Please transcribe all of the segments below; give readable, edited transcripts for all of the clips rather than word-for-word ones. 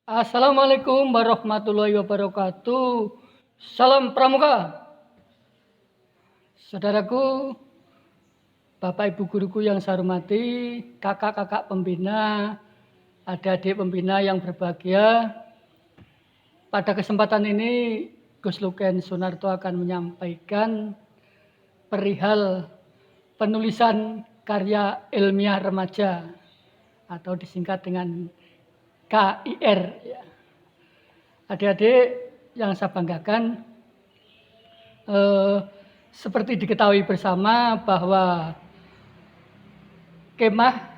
Assalamualaikum warahmatullahi wabarakatuh. Salam Pramuka. Saudaraku, Bapak Ibu guruku yang saya hormati, kakak-kakak pembina, adik-adik pembina yang berbahagia. Pada kesempatan ini, Gus Luken Sunarto akan menyampaikan perihal penulisan karya ilmiah remaja atau disingkat dengan KIR. Adik-adik yang saya banggakan, seperti diketahui bersama bahwa kemah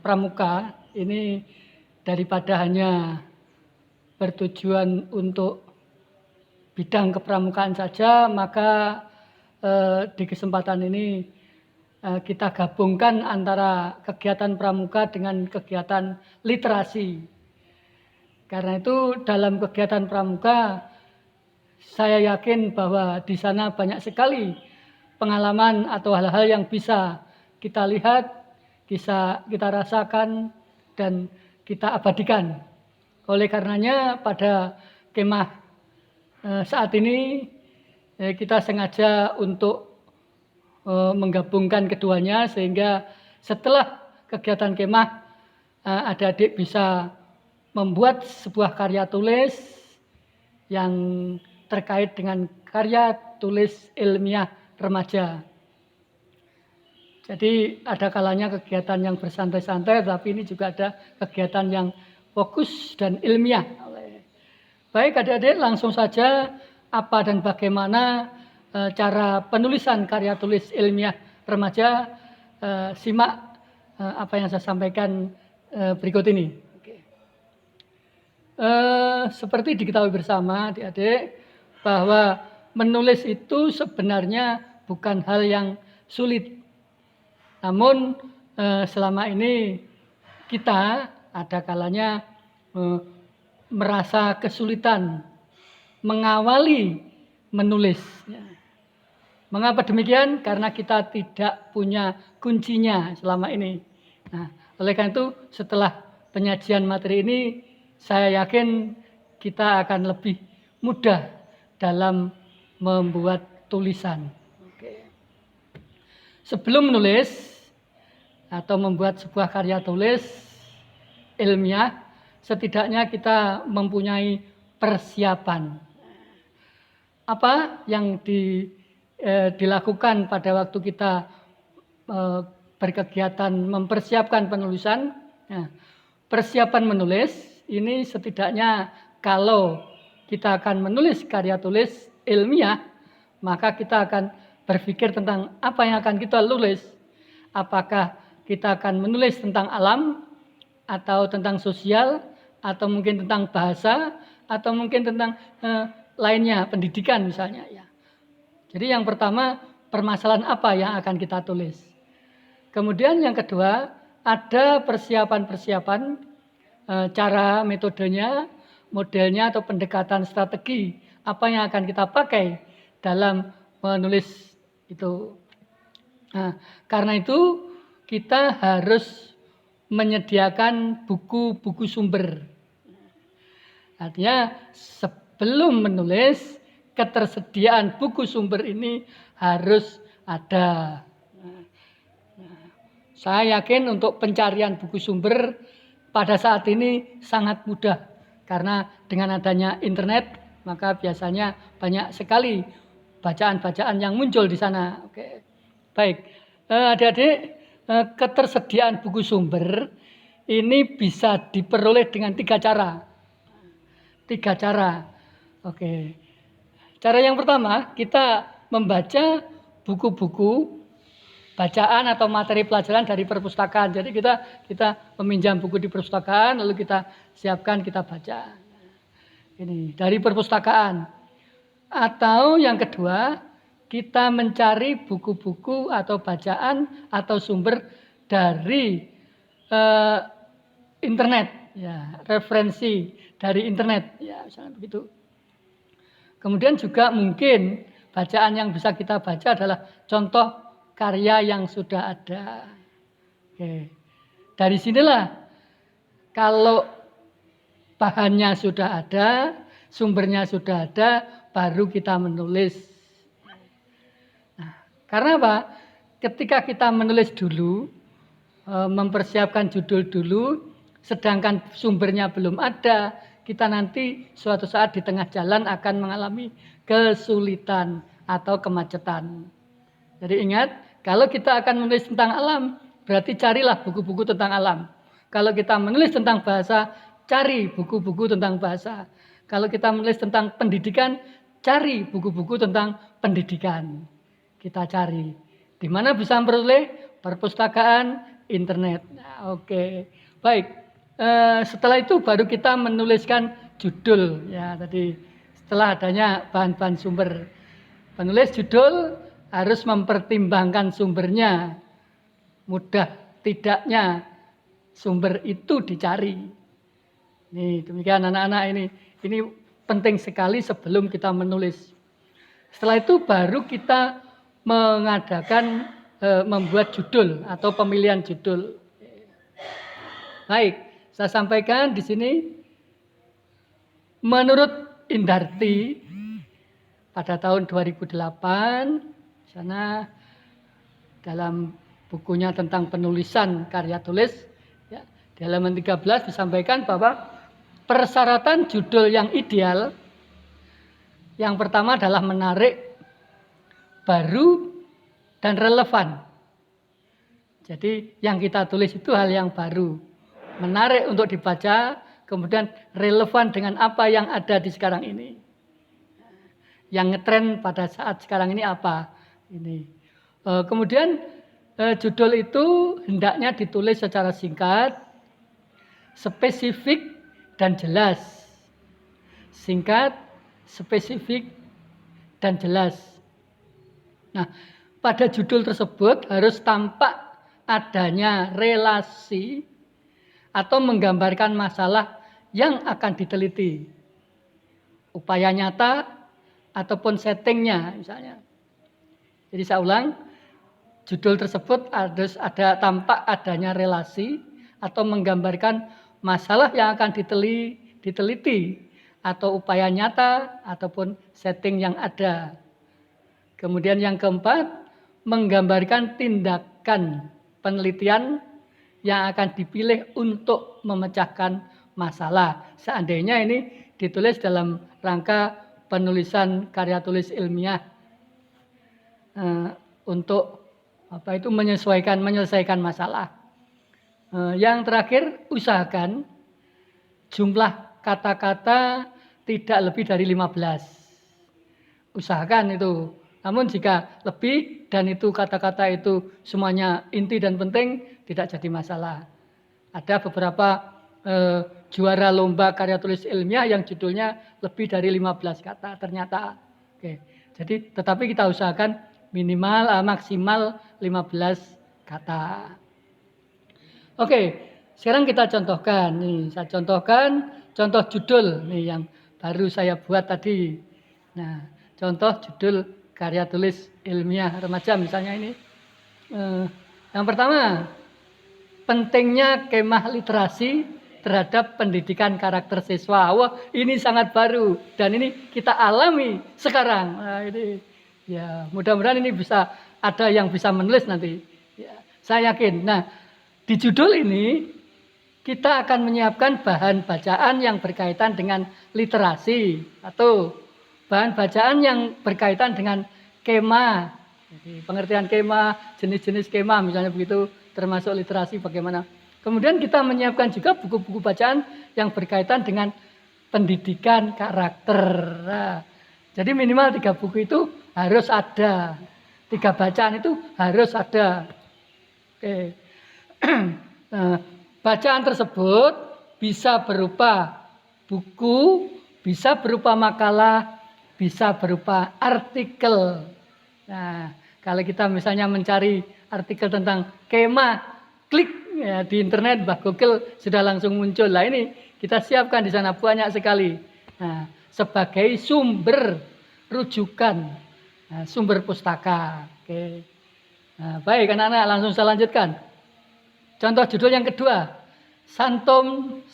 Pramuka ini daripada hanya bertujuan untuk bidang kepramukaan saja, maka di kesempatan ini kita gabungkan antara kegiatan pramuka dengan kegiatan literasi. Karena itu dalam kegiatan pramuka saya yakin bahwa di sana banyak sekali pengalaman atau hal-hal yang bisa kita lihat, bisa kita rasakan dan kita abadikan. Oleh karenanya pada kemah saat ini kita sengaja untuk menggabungkan keduanya sehingga setelah kegiatan kemah adik-adik bisa membuat sebuah karya tulis yang terkait dengan karya tulis ilmiah remaja. Jadi ada kalanya kegiatan yang bersantai-santai, tapi ini juga ada kegiatan yang fokus dan ilmiah. Baik adik-adik, langsung saja apa dan bagaimana cara penulisan karya tulis ilmiah remaja. Simak apa yang saya sampaikan berikut ini. Seperti diketahui bersama adik-adik bahwa menulis itu sebenarnya bukan hal yang sulit. Namun selama ini kita ada kalanya merasa kesulitan mengawali menulis. Mengapa demikian? Karena kita tidak punya kuncinya selama ini. Nah, oleh karena itu setelah penyajian materi ini, saya yakin kita akan lebih mudah dalam membuat tulisan. Sebelum menulis atau membuat sebuah karya tulis ilmiah, setidaknya kita mempunyai persiapan. Apa yang dilakukan pada waktu kita berkegiatan mempersiapkan penulisan? Nah, persiapan menulis ini setidaknya kalau kita akan menulis karya tulis ilmiah, maka kita akan berpikir tentang apa yang akan kita tulis. Apakah kita akan menulis tentang alam, atau tentang sosial, atau mungkin tentang bahasa, atau mungkin tentang lainnya, pendidikan misalnya. Ya. Jadi yang pertama, permasalahan apa yang akan kita tulis. Kemudian yang kedua, ada persiapan-persiapan, cara, metodenya, modelnya atau pendekatan strategi, apa yang akan kita pakai dalam menulis itu. Nah, karena itu kita harus menyediakan buku-buku sumber. Artinya sebelum menulis, ketersediaan buku sumber ini harus ada. Saya yakin untuk pencarian buku sumber pada saat ini sangat mudah. Karena dengan adanya internet, maka biasanya banyak sekali bacaan-bacaan yang muncul di sana. Oke. Baik, adik-adik, ketersediaan buku sumber ini bisa diperoleh dengan 3 cara. 3 cara. Oke. Cara yang pertama, kita membaca buku-buku bacaan atau materi pelajaran dari perpustakaan. Jadi kita meminjam buku di perpustakaan, lalu kita siapkan, kita baca. Ini dari perpustakaan. Atau yang kedua, kita mencari buku-buku atau bacaan atau sumber dari internet, ya, referensi dari internet, ya, misalnya begitu. Kemudian juga mungkin bacaan yang bisa kita baca adalah contoh karya yang sudah ada. Oke. Dari sinilah kalau bahannya sudah ada, sumbernya sudah ada, baru kita menulis. Nah, karena apa? Ketika kita menulis dulu, mempersiapkan judul dulu, sedangkan sumbernya belum ada, kita nanti suatu saat di tengah jalan akan mengalami kesulitan atau kemacetan. Jadi ingat, kalau kita akan menulis tentang alam, berarti carilah buku-buku tentang alam. Kalau kita menulis tentang bahasa, cari buku-buku tentang bahasa. Kalau kita menulis tentang pendidikan, cari buku-buku tentang pendidikan. Kita cari. Di mana bisa memperoleh? Perpustakaan, internet. Nah, oke. Baik. Setelah itu baru kita menuliskan judul. Ya, tadi setelah adanya bahan-bahan sumber. Penulis judul harus mempertimbangkan sumbernya. Mudah tidaknya sumber itu dicari. Nih, demikian anak-anak ini. Ini penting sekali sebelum kita menulis. Setelah itu baru kita mengadakan membuat judul atau pemilihan judul. Baik, saya sampaikan di sini. Menurut Indarti pada tahun 2008, sana dalam bukunya tentang penulisan karya tulis, ya, di halaman 13 disampaikan bahwa persyaratan judul yang ideal yang pertama adalah menarik, baru, dan relevan. Jadi yang kita tulis itu hal yang baru, menarik untuk dibaca, kemudian relevan dengan apa yang ada di sekarang ini. Yang ngetren pada saat sekarang ini apa? Ini. Kemudian judul itu hendaknya ditulis secara singkat, spesifik, dan jelas. Singkat, spesifik, dan jelas. Nah, pada judul tersebut harus tampak adanya relasi atau menggambarkan masalah yang akan diteliti. Upaya nyata ataupun settingnya misalnya. Jadi saya ulang, judul tersebut harus ada tampak adanya relasi atau menggambarkan masalah yang akan diteliti atau upaya nyata ataupun setting yang ada. Kemudian yang keempat, menggambarkan tindakan penelitian yang akan dipilih untuk memecahkan masalah. Seandainya ini ditulis dalam rangka penulisan karya tulis ilmiah untuk menyelesaikan masalah. Yang terakhir, usahakan jumlah kata-kata tidak lebih dari 15. Usahakan itu. Namun jika lebih dan itu kata-kata itu semuanya inti dan penting, tidak jadi masalah. Ada beberapa juara lomba karya tulis ilmiah yang judulnya lebih dari 15 kata ternyata. Oke. Jadi tetapi kita usahakan minimal maksimal 15 kata. Oke, sekarang kita contohkan. Nih, saya contohkan contoh judul nih yang baru saya buat tadi. Nah, contoh judul karya tulis ilmiah remaja misalnya ini. Yang pertama, pentingnya kemah literasi terhadap pendidikan karakter siswa. Wah, ini sangat baru dan ini kita alami sekarang. Nah, ini ya, mudah-mudahan ini bisa ada yang bisa menulis nanti. Ya, saya yakin. Nah, di judul ini kita akan menyiapkan bahan bacaan yang berkaitan dengan literasi atau bahan bacaan yang berkaitan dengan kemah. Jadi, pengertian kemah, jenis-jenis kemah misalnya begitu, termasuk literasi bagaimana. Kemudian kita menyiapkan juga buku-buku bacaan yang berkaitan dengan pendidikan karakter. Nah, jadi minimal 3 buku itu harus ada. 3 bacaan itu harus ada. Oke. Nah, bacaan tersebut bisa berupa buku, bisa berupa makalah, bisa berupa artikel. Nah, kalau kita misalnya mencari artikel tentang kemah, klik ya, di internet, Google sudah langsung muncul. Lah ini kita siapkan di sana banyak sekali. Nah, sebagai sumber rujukan, sumber pustaka. Oke. Nah, baik anak-anak, langsung saya lanjutkan. Contoh judul yang kedua, santun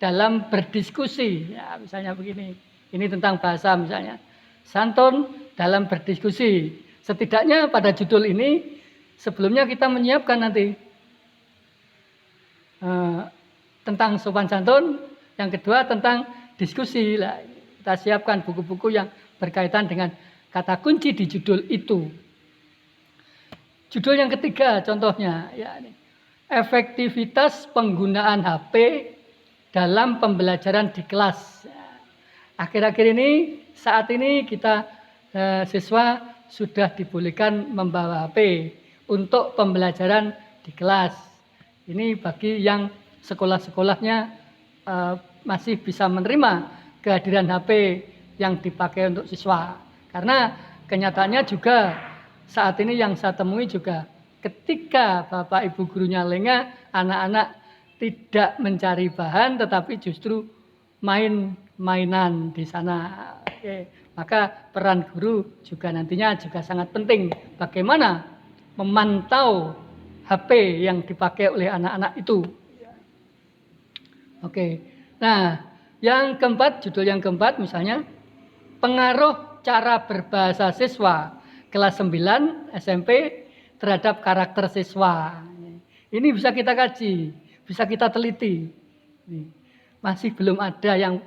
dalam berdiskusi. Ya, misalnya begini. Ini tentang bahasa misalnya. Santun dalam berdiskusi. Setidaknya pada judul ini sebelumnya kita menyiapkan nanti tentang sopan santun, yang kedua tentang diskusi. Lah, kita siapkan buku-buku yang berkaitan dengan kata kunci di judul itu. Judul yang ketiga contohnya, ya, efektivitas penggunaan HP dalam pembelajaran di kelas. Akhir-akhir ini, saat ini kita siswa sudah dibolehkan membawa HP untuk pembelajaran di kelas. Ini bagi yang sekolah-sekolahnya masih bisa menerima kehadiran HP yang dipakai untuk siswa. Karena kenyataannya juga saat ini yang saya temui juga ketika Bapak Ibu gurunya lengah, anak-anak tidak mencari bahan tetapi justru mainan di sana. Oke, maka peran guru juga nantinya juga sangat penting. Bagaimana memantau HP yang dipakai oleh anak-anak itu. Oke, nah yang keempat, judul yang keempat misalnya, pengaruh cara berbahasa siswa kelas 9 SMP terhadap karakter siswa. Ini bisa kita kaji, bisa kita teliti. Masih belum ada yang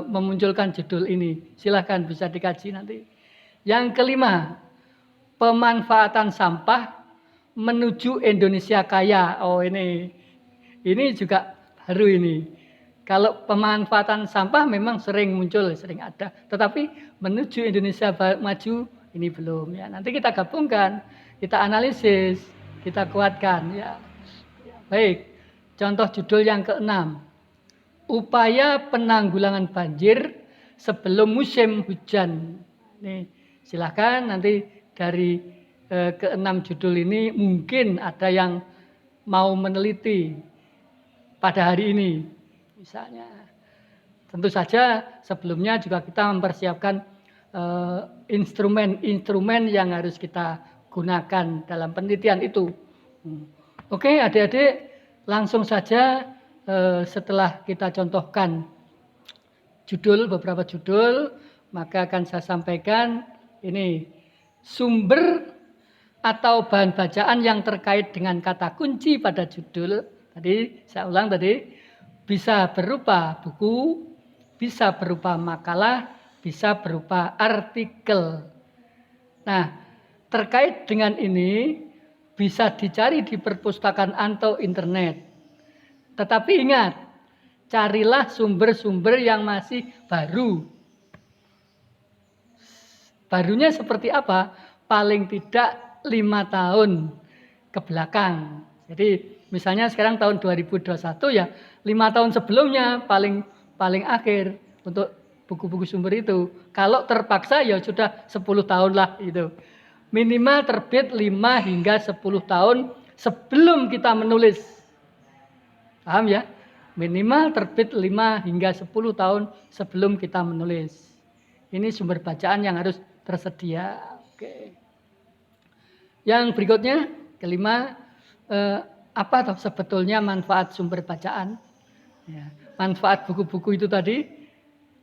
memunculkan judul ini. Silakan bisa dikaji nanti. Yang kelima, pemanfaatan sampah menuju Indonesia kaya. Oh, ini juga baru ini. Kalau pemanfaatan sampah memang sering muncul, sering ada. Tetapi menuju Indonesia maju ini belum ya. Nanti kita gabungkan, kita analisis, kita kuatkan ya. Baik. Contoh judul yang keenam. Upaya penanggulangan banjir sebelum musim hujan. Nih, silakan nanti dari keenam judul ini mungkin ada yang mau meneliti pada hari ini. Misalnya, tentu saja sebelumnya juga kita mempersiapkan instrumen-instrumen yang harus kita gunakan dalam penelitian itu. Oke, adik-adik, langsung saja setelah kita contohkan beberapa judul, maka akan saya sampaikan ini sumber atau bahan bacaan yang terkait dengan kata kunci pada judul. Tadi saya ulang tadi, bisa berupa buku, bisa berupa makalah, bisa berupa artikel. Nah, terkait dengan ini bisa dicari di perpustakaan atau internet. Tetapi ingat, carilah sumber-sumber yang masih baru. Barunya seperti apa? Paling tidak 5 tahun ke belakang. Jadi misalnya sekarang tahun 2021 ya, 5 tahun sebelumnya paling akhir untuk buku-buku sumber itu. Kalau terpaksa ya sudah 10 tahun lah itu. Minimal terbit 5 hingga 10 tahun sebelum kita menulis. Paham ya? Minimal terbit 5 hingga 10 tahun sebelum kita menulis. Ini sumber bacaan yang harus tersedia. Oke. Yang berikutnya, kelima, apa sebetulnya manfaat sumber bacaan? Ya, manfaat buku-buku itu tadi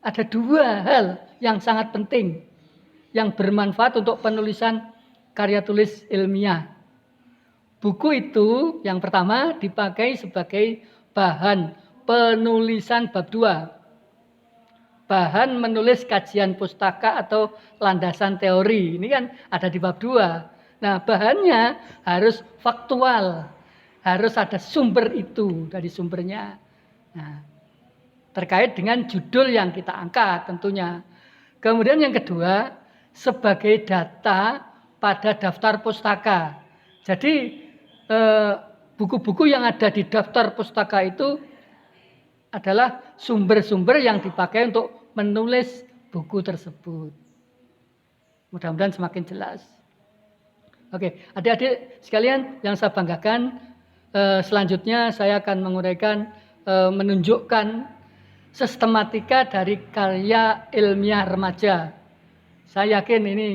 ada 2 hal yang sangat penting yang bermanfaat untuk penulisan karya tulis ilmiah. Buku itu yang pertama dipakai sebagai bahan penulisan bab 2. Bahan menulis kajian pustaka atau landasan teori. Ini kan ada di bab 2. Nah, bahannya harus faktual. Harus ada sumber itu dari sumbernya. Nah, terkait dengan judul yang kita angkat tentunya. Kemudian yang kedua, sebagai data pada daftar pustaka. Jadi buku-buku yang ada di daftar pustaka itu adalah sumber-sumber yang dipakai untuk menulis buku tersebut. Mudah-mudahan semakin jelas. Oke, adik-adik sekalian yang saya banggakan, selanjutnya saya akan menguraikan, menunjukkan sistematika dari karya ilmiah remaja. Saya yakin ini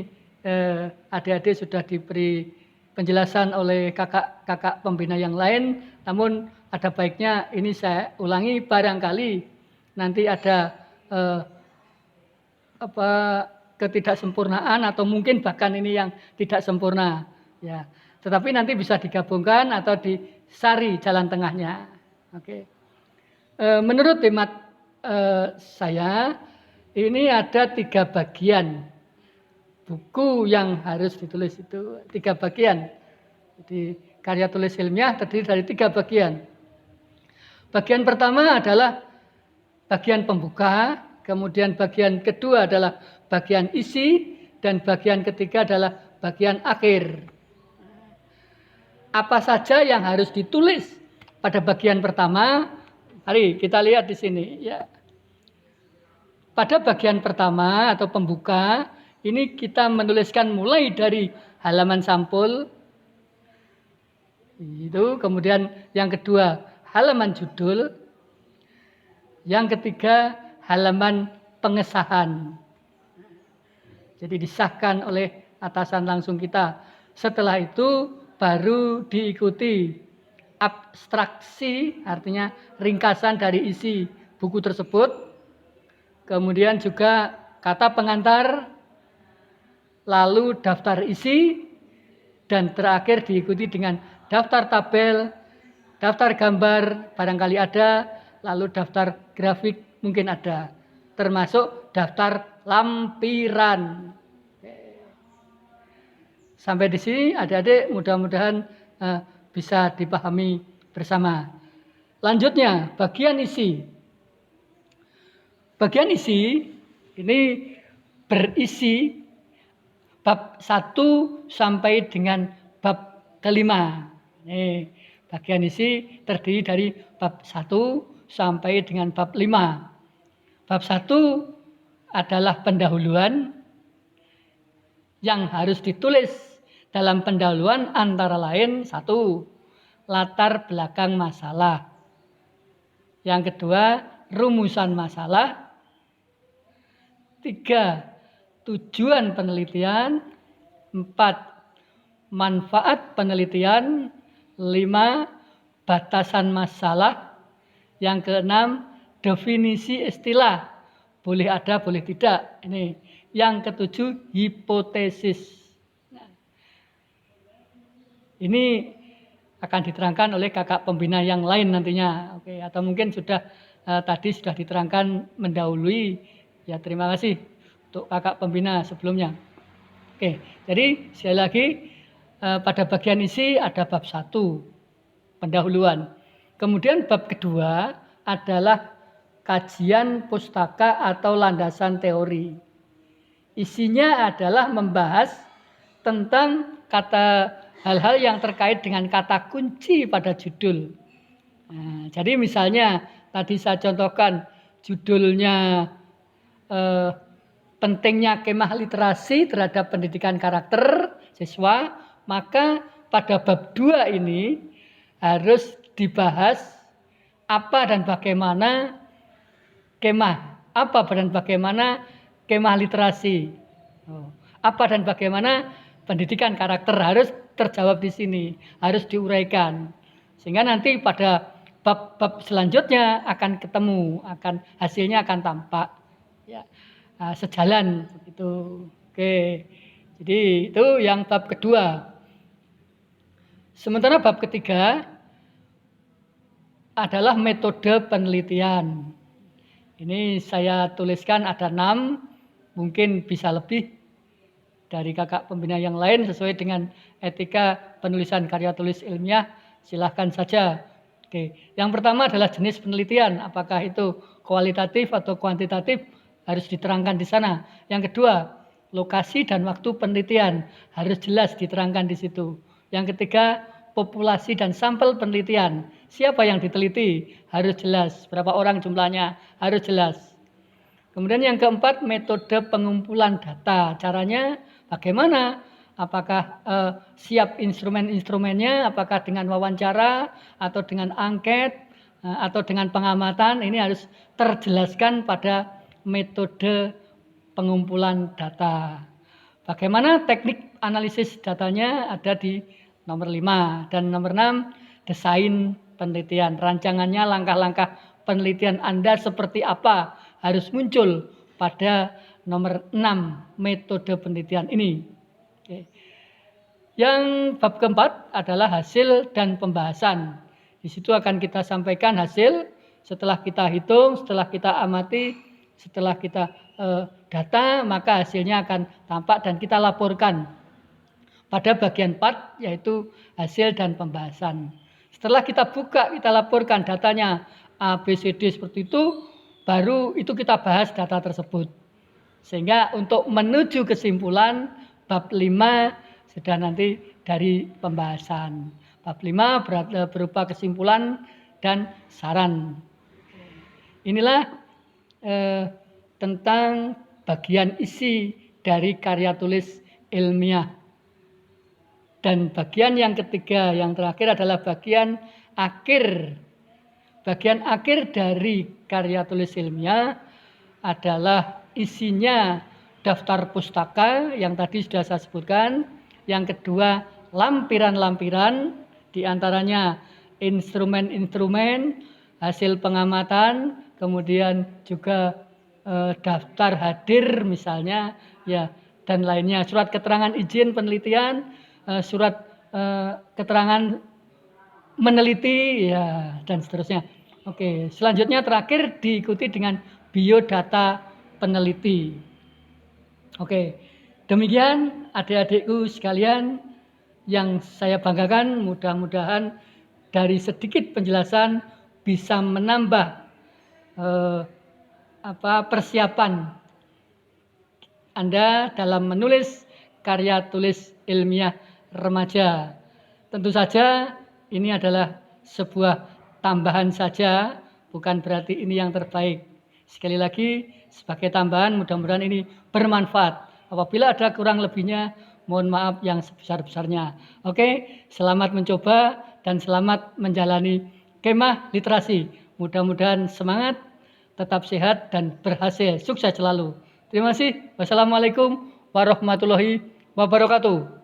adik-adik sudah diberi penjelasan oleh kakak-kakak pembina yang lain, namun ada baiknya ini saya ulangi, barangkali nanti ada ketidaksempurnaan atau mungkin bahkan ini yang tidak sempurna ya. Tetapi nanti bisa digabungkan atau disari jalan tengahnya. Oke. Menurut hemat saya ini ada 3 bagian buku yang harus ditulis, itu 3 bagian. Jadi karya tulis ilmiah terdiri dari 3 bagian. Bagian pertama adalah bagian pembuka, kemudian bagian kedua adalah bagian isi, dan bagian ketiga adalah bagian akhir. Apa saja yang harus ditulis pada bagian pertama? Mari kita lihat di sini ya. Pada bagian pertama atau pembuka, ini kita menuliskan mulai dari halaman sampul. Itu, kemudian yang kedua halaman judul, yang ketiga halaman pengesahan. Jadi disahkan oleh atasan langsung kita. Setelah itu baru diikuti abstraksi, artinya ringkasan dari isi buku tersebut. Kemudian juga kata pengantar, lalu daftar isi, dan terakhir diikuti dengan daftar tabel, daftar gambar barangkali ada, lalu daftar grafik mungkin ada, termasuk daftar lampiran. Sampai di sini adik-adik mudah-mudahan bisa dipahami bersama. Lanjutnya bagian isi. Bagian isi ini berisi bab 1 sampai dengan bab kelima. Ini bagian isi terdiri dari bab 1 sampai dengan bab 5. Bab 1 adalah pendahuluan yang harus ditulis dalam pendahuluan antara lain 1. Latar belakang masalah. Yang kedua, rumusan masalah. 3. Tujuan penelitian. 4. Manfaat penelitian. 5. Batasan masalah. Yang keenam, definisi istilah. Boleh ada, boleh tidak. Ini. Yang ketujuh, hipotesis. Nah, ini akan diterangkan oleh kakak pembina yang lain nantinya. Oke, atau mungkin sudah tadi sudah diterangkan mendahului. Ya, terima kasih untuk kakak pembina sebelumnya. Oke, jadi sekali lagi pada bagian isi ada bab 1, pendahuluan. Kemudian bab kedua adalah kajian pustaka atau landasan teori. Isinya adalah membahas tentang hal-hal yang terkait dengan kata kunci pada judul. Nah, jadi misalnya tadi saya contohkan judulnya pentingnya kemah literasi terhadap pendidikan karakter siswa, maka pada bab 2 ini harus dibahas apa dan bagaimana kemah, apa dan bagaimana kemah literasi, apa dan bagaimana pendidikan karakter harus terjawab di sini, harus diuraikan, sehingga nanti pada bab-bab selanjutnya akan ketemu, hasilnya akan tampak. Ya, sejalan begitu. Oke, jadi itu yang bab kedua. Sementara bab ketiga adalah metode penelitian. Ini saya tuliskan ada 6, mungkin bisa lebih dari kakak pembina yang lain sesuai dengan etika penulisan karya tulis ilmiah. Silahkan saja. Oke, yang pertama adalah jenis penelitian, apakah itu kualitatif atau kuantitatif, harus diterangkan di sana. Yang kedua, lokasi dan waktu penelitian harus jelas diterangkan di situ. Yang ketiga, populasi dan sampel penelitian. Siapa yang diteliti harus jelas. Berapa orang jumlahnya harus jelas. Kemudian yang keempat, metode pengumpulan data. Caranya bagaimana? Apakah siap instrumen-instrumennya? Apakah dengan wawancara atau dengan angket atau dengan pengamatan? Ini harus terjelaskan pada metode pengumpulan data. Bagaimana teknik analisis datanya ada di nomor 5. Dan nomor 6, desain penelitian. Rancangannya, langkah-langkah penelitian Anda seperti apa harus muncul pada nomor 6 metode penelitian ini. Oke. Yang bab keempat adalah hasil dan pembahasan. Di situ akan kita sampaikan hasil setelah kita hitung, setelah kita amati, setelah kita data, maka hasilnya akan tampak dan kita laporkan pada bagian 4, yaitu hasil dan pembahasan. Setelah kita buka, kita laporkan datanya A, B, C, D seperti itu, baru itu kita bahas data tersebut. Sehingga untuk menuju kesimpulan bab 5 sudah nanti dari pembahasan. Bab 5 berupa kesimpulan dan saran. Inilah tentang bagian isi dari karya tulis ilmiah. Dan bagian yang ketiga, yang terakhir adalah bagian akhir. Bagian akhir dari karya tulis ilmiah adalah isinya daftar pustaka yang tadi sudah saya sebutkan. Yang kedua, lampiran-lampiran, diantaranya instrumen-instrumen, hasil pengamatan, kemudian juga daftar hadir misalnya, ya, dan lainnya. Surat keterangan izin penelitian, surat keterangan meneliti, ya, dan seterusnya. Oke, selanjutnya terakhir diikuti dengan biodata peneliti. Oke, demikian adik-adikku sekalian yang saya banggakan, mudah-mudahan dari sedikit penjelasan bisa menambah persiapan Anda dalam menulis karya tulis ilmiah remaja. Tentu saja ini adalah sebuah tambahan saja, bukan berarti ini yang terbaik. Sekali lagi, sebagai tambahan, mudah-mudahan ini bermanfaat. Apabila ada kurang lebihnya, mohon maaf yang sebesar-besarnya. Oke, selamat mencoba dan selamat menjalani kemah literasi. Mudah-mudahan semangat, tetap sehat dan berhasil. Sukses selalu. Terima kasih. Wassalamualaikum warahmatullahi wabarakatuh.